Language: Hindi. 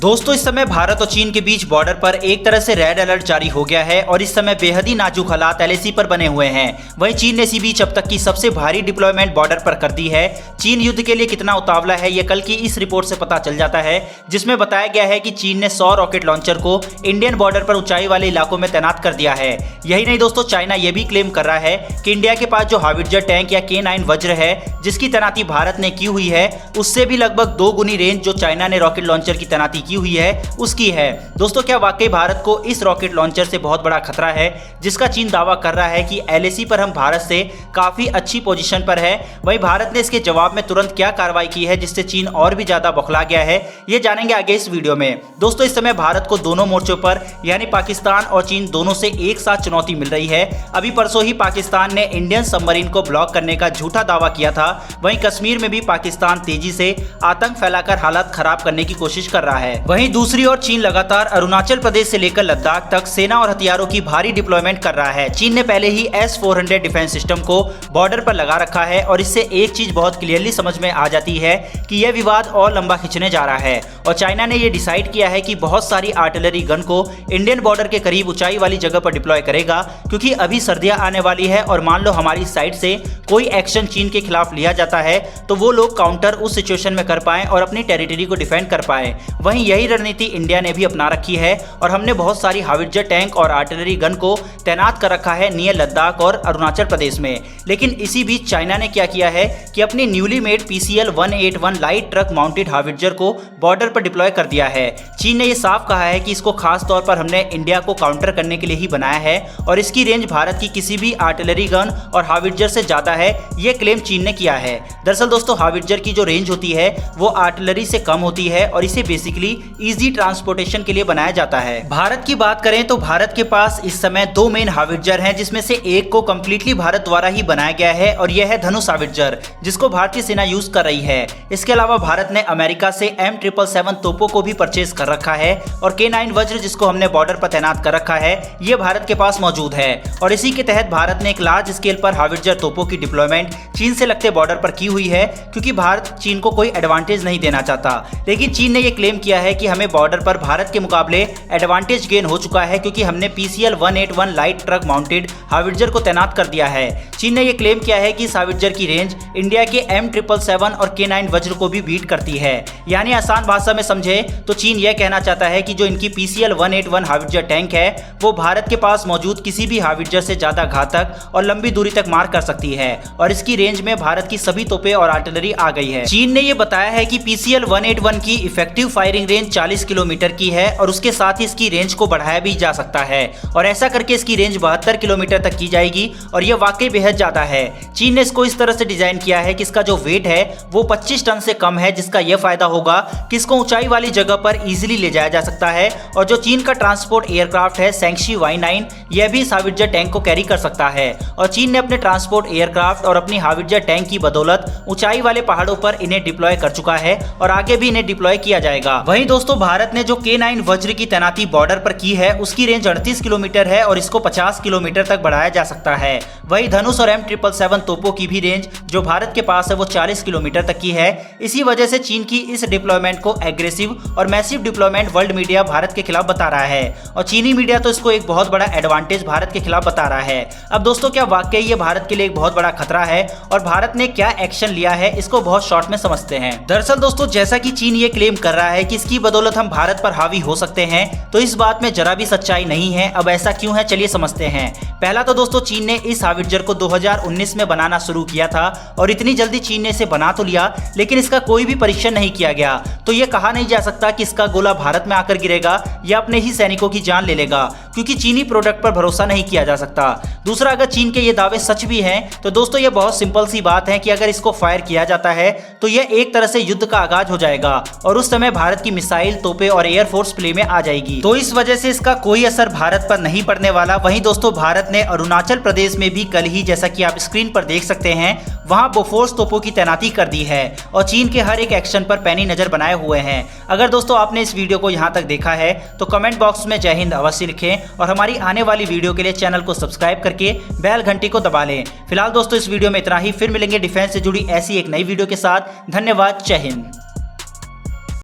दोस्तों इस समय भारत और चीन के बीच बॉर्डर पर एक तरह से रेड अलर्ट जारी हो गया है और इस समय बेहद ही नाजुक हालात LAC पर बने हुए हैं। वहीं चीन ने इसी बीच अब तक की सबसे भारी डिप्लॉयमेंट बॉर्डर पर कर दी है। चीन युद्ध के लिए कितना उतावला है ये कल की इस रिपोर्ट से पता चल जाता है, जिसमें बताया गया है कि चीन ने 100 रॉकेट लॉन्चर को इंडियन बॉर्डर पर ऊंचाई वाले इलाकों में तैनात कर दिया है। यही नहीं दोस्तों, चाइना यह भी क्लेम कर रहा है कि इंडिया के पास जो हावित्जर टैंक या K9 वज्र है जिसकी तैनाती भारत ने की हुई है, उससे भी लगभग 2 गुनी रेंज जो चाइना ने रॉकेट लॉन्चर की तैनाती की हुई है उसकी है। दोस्तों क्या वाकई भारत को इस रॉकेट लॉन्चर से बहुत बड़ा खतरा है, जिसका चीन दावा कर रहा है कि LAC पर हम भारत से काफी अच्छी पोजीशन पर है। वहीं भारत ने इसके जवाब में तुरंत क्या कार्रवाई की है जिससे चीन और भी ज्यादा बौखला गया है, ये जानेंगे आगे इस वीडियो में। दोस्तों इस समय भारत को दोनों मोर्चों पर यानी पाकिस्तान और चीन दोनों से एक साथ चुनौती मिल रही है। अभी परसों ही पाकिस्तान ने इंडियन सबमरीन को ब्लॉक करने का झूठा दावा किया था। वहीं कश्मीर में भी पाकिस्तान तेजी से आतंक फैलाकर हालात खराब करने की कोशिश कर रहा है। वहीं दूसरी ओर चीन लगातार अरुणाचल प्रदेश से लेकर लद्दाख तक सेना और हथियारों की भारी डिप्लॉयमेंट कर रहा है। चीन ने पहले ही S-400 डिफेंस सिस्टम को बॉर्डर पर लगा रखा है और इससे एक चीज बहुत क्लियरली समझ में आ जाती है कि यह विवाद और लंबा खिंचने जा रहा है। और चाइना ने यह डिसाइड किया है कि बहुत सारी आर्टिलरी गन को इंडियन बॉर्डर के करीब ऊंचाई वाली जगह पर डिप्लॉय करेगा, क्योंकि अभी सर्दियां आने वाली है और मान लो हमारी साइड से कोई एक्शन चीन के खिलाफ लिया जाता है तो वो लोग काउंटर उस सिचुएशन में कर पाए और अपनी टेरिटरी को डिफेंड कर पाए। वहीं यही रणनीति इंडिया ने भी अपना रखी है और हमने बहुत सारी हावित्जर टैंक और आर्टिलरी गन को तैनात कर रखा है नियर लद्दाख और अरुणाचल प्रदेश में। लेकिन इसी बीच चाइना ने क्या किया है कि अपनी newly made PCL-181 light truck mounted howitzer को बॉर्डर पर डिप्लॉय कर दिया है। चीन ने यह साफ कहा है कि इसको खास तौर पर हमने इंडिया को काउंटर करने के लिए ही बनाया है और इसकी रेंज भारत की किसी भी आर्टिलरी गन और हावित्जर से ज्यादा है, यह क्लेम चीन ने किया है। दरअसल दोस्तों हावित्जर की जो रेंज होती है वो आर्टिलरी से कम होती है और इसे बेसिकली इजी ट्रांसपोर्टेशन के लिए बनाया जाता है। भारत की बात करें तो भारत के पास इस समय 2 मेन हावित्जर हैं, जिसमें से एक को कंप्लीटली भारत द्वारा ही बनाया गया है और यह है धनुष हावित्जर, जिसको भारतीय सेना यूज कर रही है। इसके अलावा भारत ने अमेरिका से M777 तोपों को भी परचेज कर रखा है और K9 वज्र जिसको हमने बॉर्डर पर तैनात कर रखा है ये भारत के पास मौजूद है। और इसी के तहत भारत ने एक लार्ज स्केल पर हावित्जर तोपों की डिप्लॉयमेंट चीन से लगते बॉर्डर पर की हुई है, क्योंकि भारत चीन को कोई एडवांटेज नहीं देना चाहता। लेकिन चीन ने यह क्लेम किया है कि हमें बॉर्डर पर भारत के मुकाबले एडवांटेज गेन हो चुका है, क्योंकि हमने PCL-181 light truck mounted howitzer को तैनात कर दिया है। चीन ने यह क्लेम किया है कि इस हावित्जर की रेंज इंडिया के M777 और K9 वज्र को भी बीट करती है। यानी आसान भाषा में समझे तो चीन यह कहना चाहता है कि जो इनकी PCL-181 हावित्जर टैंक है वो भारत के पास मौजूद किसी भी हावित्जर से ज्यादा घातक और लंबी दूरी तक मार कर सकती है और इसकी रेंज में भारत की सभी तोपें और आर्टिलरी आ गई है। चीन ने यह बताया है कि PCL-181 की इफेक्टिव फायरिंग रेंज 40 किलोमीटर की है और उसके साथ ही इसकी रेंज को बढ़ाया भी जा सकता है और ऐसा करके इसकी रेंज 72 किलोमीटर तक की जाएगी और यह वाकई बेहद ज्यादा है। चीन ने इसको इस तरह से डिजाइन किया है कि इसका जो वेट है वो 25 टन से कम है, जिसका यह फायदा होगा कि इसको ऊंचाई वाली जगह पर इजीली ले जाया जा सकता है। और जो चीन का ट्रांसपोर्ट एयरक्राफ्ट है शैंक्शी Y9 यह भी इस हावित्जर टैंक को कैरी कर सकता है और चीन ने अपने ट्रांसपोर्ट एयरक्राफ्ट और अपनी हावित्जर टैंक की बदौलत ऊंचाई वाले पहाड़ों पर इन्हें डिप्लॉय कर चुका है और आगे भी इन्हें डिप्लॉय किया जाएगा। वहीं दोस्तों भारत ने जो K9 वज्र की तैनाती बॉर्डर पर की है उसकी रेंज 38 किलोमीटर है और इसको 50 किलोमीटर तक बढ़ाया जा सकता है। वहीं धनुष और M777 तोपों की भी रेंज जो भारत के पास है वो 40 किलोमीटर तक की है। इसी वजह से चीन की इस डिप्लॉयमेंट को एग्रेसिव और massive deployment world media Bharat के खिलाफ बता रहा है और चीनी मीडिया तो इसको एक बहुत बड़ा एडवांटेज भारत के खिलाफ बता रहा है। अब दोस्तों क्या वाकई ये भारत के लिए एक बहुत बड़ा खतरा है और भारत ने क्या एक्शन लिया है इसको बहुत शॉर्ट में समझते हैं। दरअसल दोस्तों जैसा कि चीन ये क्लेम कर रहा है कि इसकी बदौलत हम भारत पर हावी हो सकते हैं, तो इस बात में जरा भी सच्चाई नहीं है। अब ऐसा क्यों है चलिए समझते हैं। पहला तो दोस्तों चीन ने इस हावित्जर को 2019 में बनाना शुरू किया था और इतनी जल्दी चीन ने इसे बना तो लिया लेकिन इसका कोई भी परीक्षण नहीं किया गया, तो ये कहा नहीं जा सकता कि इसका गोला भारत में आकर गिरेगा या अपने ही सैनिकों की जान ले लेगा, क्योंकि चीनी प्रोडक्ट पर भरोसा नहीं किया जा सकता। दूसरा अगर चीन के ये दावे सच भी हैं तो दोस्तों ये बहुत सिंपल सी बात है कि अगर इसको फायर किया जाता है तो यह एक तरह से युद्ध का आगाज हो जाएगा और उस समय भारत की मिसाइल तोपें और एयरफोर्स प्ले में आ जाएगी, तो इस वजह से इसका कोई असर भारत पर नहीं पड़ने वाला। वहीं दोस्तों भारत ने अरुणाचल प्रदेश में भी कल ही जैसा कि आप स्क्रीन पर देख सकते हैं वहां बोफोर्स तोपों की तैनाती कर दी है और चीन के हर एक एक्शन पर पैनी नजर बनाए हुए हैं। अगर दोस्तों आपने इस वीडियो को यहाँ तक देखा है तो कमेंट बॉक्स में जय हिंद अवश्य लिखें और हमारी आने वाली वीडियो के लिए चैनल को सब्सक्राइब करके बेल घंटी को दबा लें। फिलहाल दोस्तों इस वीडियो में इतना ही, फिर मिलेंगे डिफेंस से जुड़ी ऐसी एक नई वीडियो के साथ। धन्यवाद, जय हिंद।